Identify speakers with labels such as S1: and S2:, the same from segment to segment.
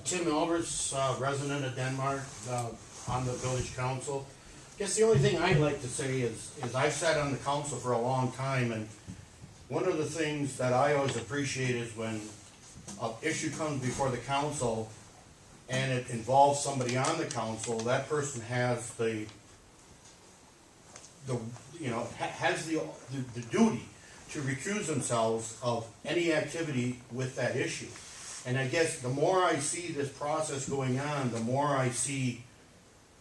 S1: Tim Alberts, resident of Denmark, on the village council. Guess the only thing I'd like to say is I've sat on the council for a long time, and one of the things that I always appreciate is when an issue comes before the council and it involves somebody on the council, that person has the duty to recuse themselves of any activity with that issue. And I guess the more I see this process going on, the more I see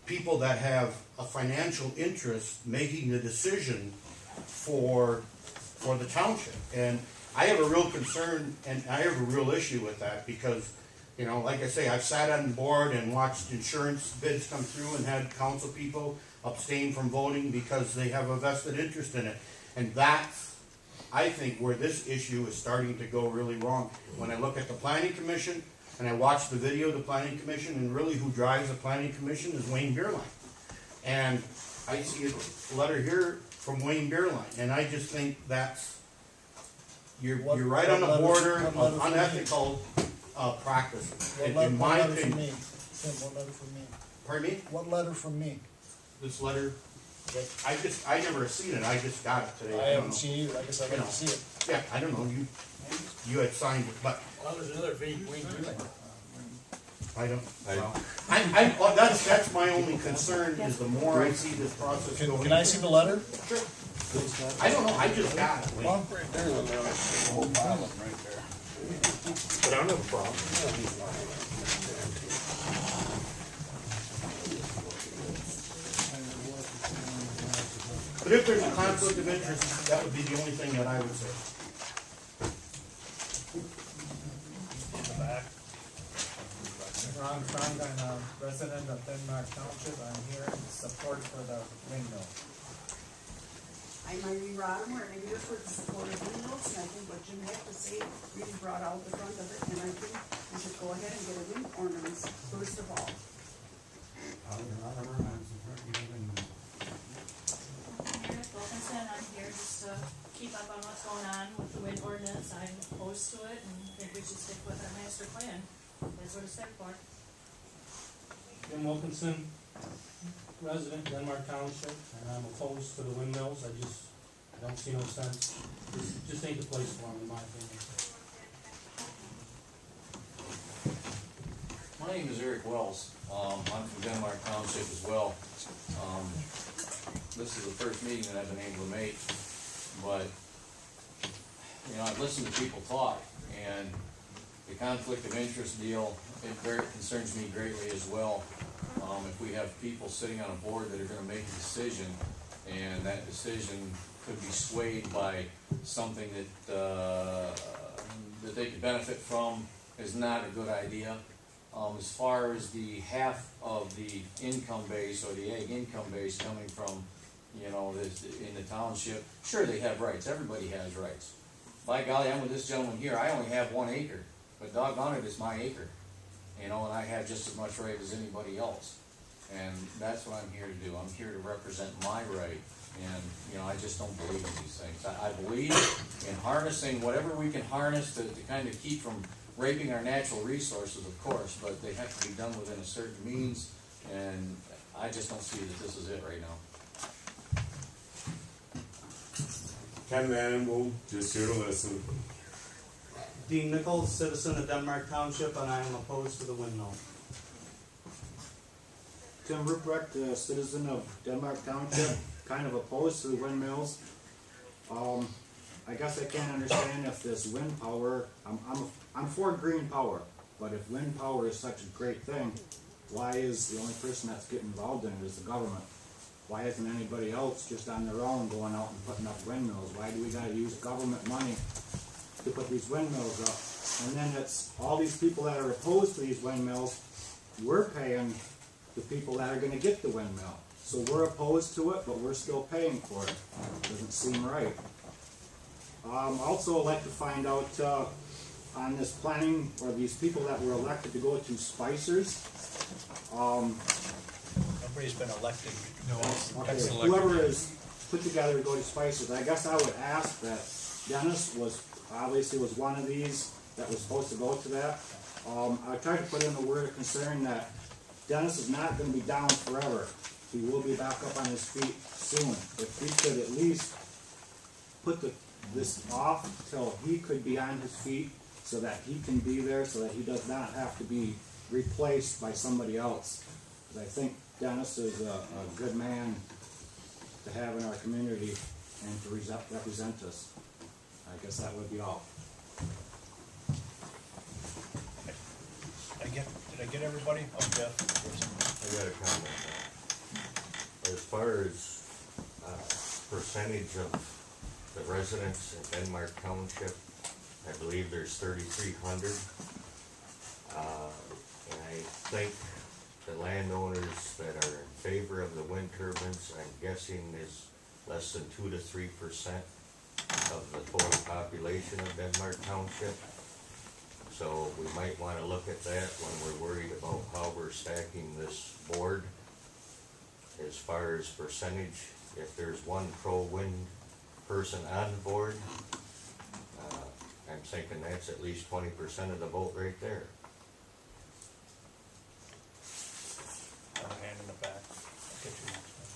S1: people that have a financial interest making the decision for the township. And I have a real concern and I have a real issue with that because, like I say, I've sat on the board and watched insurance bids come through and had council people abstain from voting because they have a vested interest in it. And that's, I think, where this issue is starting to go really wrong. When I look at the planning commission and I watch the video of the planning commission, and really who drives the planning commission is Wayne Beerline. And I see a letter here from Wayne Beerline, and I just think that's, you're right on the border of unethical practices, in my opinion.
S2: Tim, what letter from me?
S1: Pardon me?
S2: What letter from me?
S1: This letter, I never seen it, I just got it today.
S2: I haven't seen it either, I guess I'd like to see it.
S1: Yeah, I don't know, you had signed it, but
S3: Well, there's another Wayne Beerline.
S1: I don't, well, that's my only concern, is the more I see this process going.
S2: Can I see the letter?
S1: Sure. I don't know, I just got it.
S2: Well,
S3: There's a whole pile of them right there.
S1: But I don't have a problem. But if there's a conflict of interest, that would be the only thing that I would say.
S4: Ron Franklin, resident of Denmark Township. I'm here in support for the windmill.
S5: I'm Irene Rodimer, and I'm here for the support of windmills, and I think what Jim had to say really brought out the front of it, and I think we should go ahead and get a wind ornament first of all.
S6: I'm here just to keep up on what's going on with the wind ordinance. I'm opposed to it and think we should stick with our master plan. That's what it's there for.
S7: Jim Wilkinson, resident Denmark Township, and I'm opposed to the windmills. I don't see no sense. Just ain't the place for them, in my opinion.
S8: My name is Eric Wells. I'm from Denmark Township as well. This is the first meeting that I've been able to make, but I've listened to people talk, and the conflict of interest deal, it very concerns me greatly as well. If we have people sitting on a board that are going to make a decision, and that decision could be swayed by something that they could benefit from, is not a good idea. As far as the half of the income base or the ag income base coming from, in the township, sure, they have rights. Everybody has rights. By golly, I'm with this gentleman here. I only have 1 acre, but doggone it, it's my acre. And I have just as much right as anybody else. And that's what I'm here to do. I'm here to represent my right. And, I just don't believe in these things. I believe in harnessing whatever we can harness to kind of keep from raping our natural resources, of course, but they have to be done within a certain means, and I just don't see that this is it right now.
S9: Ken Vandenboom, just here to listen.
S10: Dean Nichols, citizen of Denmark Township, and I am opposed to the windmill.
S11: Tim Ruprecht, citizen of Denmark Township, kind of opposed to the windmills. I guess I can't understand if this wind power, I'm for green power, but if wind power is such a great thing, why is the only person that's getting involved in it is the government? Why isn't anybody else just on their own going out and putting up windmills? Why do we gotta use government money to put these windmills up? And then it's all these people that are opposed to these windmills, we're paying the people that are gonna get the windmill. So we're opposed to it, but we're still paying for it. Doesn't seem right. Also, I'd like to find out on this planning, or these people that were elected to go to Spicers.
S2: nobody's been elected. No.
S11: Okay, whoever is put together to go to Spicers, I guess I would ask that Dennis was one of these that was supposed to go to that. I tried to put in the word considering that Dennis is not gonna be down forever. He will be back up on his feet soon. If we could at least put this off till he could be on his feet so that he can be there, so that he does not have to be replaced by somebody else. 'Cause I think Dennis is a good man to have in our community and to represent us. I guess that would be all.
S2: Did I get everybody? Oh, Jeff.
S12: I got a comment now. As far as, percentage of the residents in Denmark Township, I believe there's 3,300. And I think the landowners that are in favor of the wind turbines, I'm guessing is less than 2 to 3% of the total population of Denmark Township. So we might wanna look at that when we're worried about how we're stacking this board. As far as percentage, if there's one pro-wind person on the board, I'm thinking that's at least 20% of the vote right there.
S2: I'll hand in the back. I'll get you next one.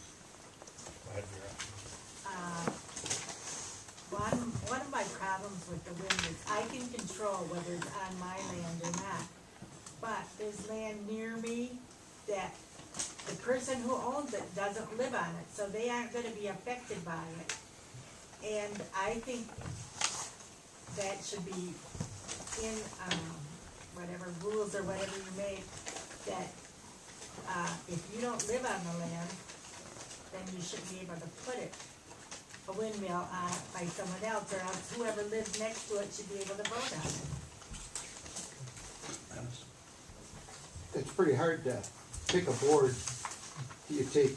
S2: Go ahead, Vera.
S13: One of my problems with the wind is I can control whether it's on my land or not. But there's land near me that the person who owns it doesn't live on it, so they aren't gonna be affected by it. And I think that should be in, whatever rules or whatever you make, that, if you don't live on the land, then you should be able to put it, a windmill on it by someone else, or else whoever lives next to it should be able to vote on it.
S14: It's pretty hard to pick a board. Do you take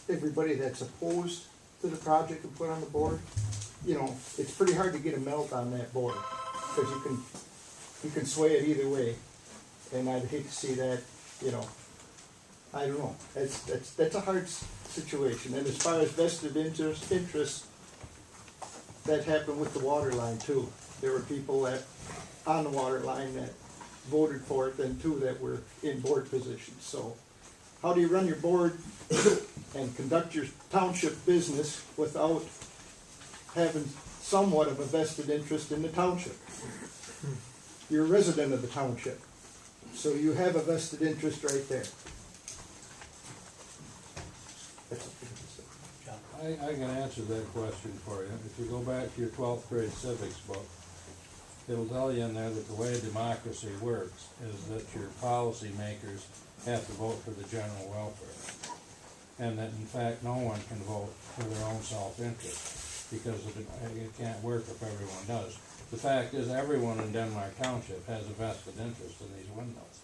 S14: everybody that's opposed to the project and put on the board? You know, it's pretty hard to get a melt on that board, because you can sway it either way. And I'd hate to see that, you know, I don't know, that's a hard situation. And as far as vested interest, that happened with the water line too. There were people that, on the water line that voted for it, then two that were in board positions. So how do you run your board and conduct your township business without having somewhat of a vested interest in the township? You're a resident of the township, so you have a vested interest right there. That's up to you.
S15: I can answer that question for you. If you go back to your 12th grade civics book, it'll tell you in there that the way democracy works is that your policymakers have to vote for the general welfare. And that in fact, no one can vote for their own self-interest, because it can't work if everyone does. The fact is, everyone in Denmark Township has a vested interest in these windmills.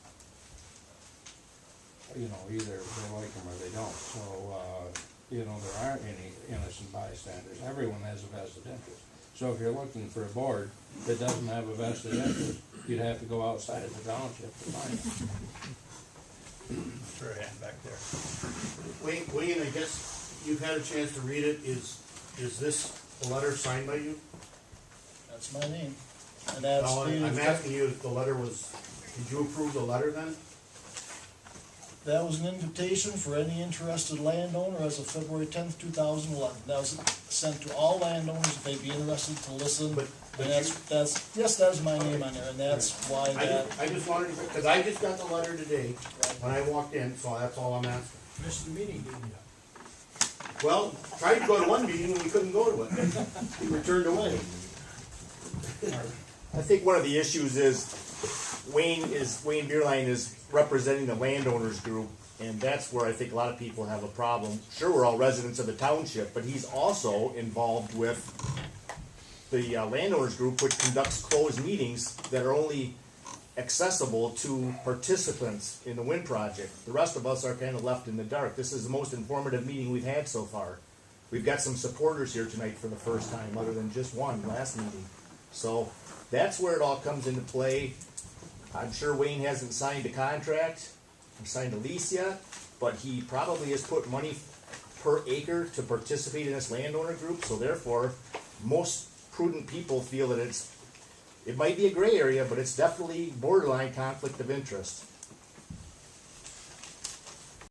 S15: You know, either they like them or they don't. So, you know, there aren't any innocent bystanders. Everyone has a vested interest. So if you're looking for a board that doesn't have a vested interest, you'd have to go outside of the township to find it.
S2: Throw your hand back there.
S1: Wayne, I guess you've had a chance to read it. Is this a letter signed by you?
S2: That's my name. And that's
S1: No, I'm asking you if the letter was, did you approve the letter then?
S2: That was an invitation for any interested landowner as of February 10th, 2011. That was sent to all landowners if they'd be interested to listen.
S1: But
S2: And yes, that's my name on there, and that's why that.
S1: I just wanted to, because I just got the letter today when I walked in, so that's all I'm asking.
S3: Missed the meeting, didn't you?
S1: Well, tried to go to one meeting and we couldn't go to it. He returned away.
S16: I think one of the issues is Wayne Beerline is representing the landowners group, and that's where I think a lot of people have a problem. Sure, we're all residents of the township, but he's also involved with the landowners group, which conducts closed meetings that are only accessible to participants in the wind project. The rest of us are kind of left in the dark. This is the most informative meeting we've had so far. We've got some supporters here tonight for the first time, other than just one last meeting. So that's where it all comes into play. I'm sure Wayne hasn't signed a contract or signed a lease yet, but he probably has put money per acre to participate in this landowner group. So therefore, most prudent people feel that It might be a gray area, but it's definitely borderline conflict of interest.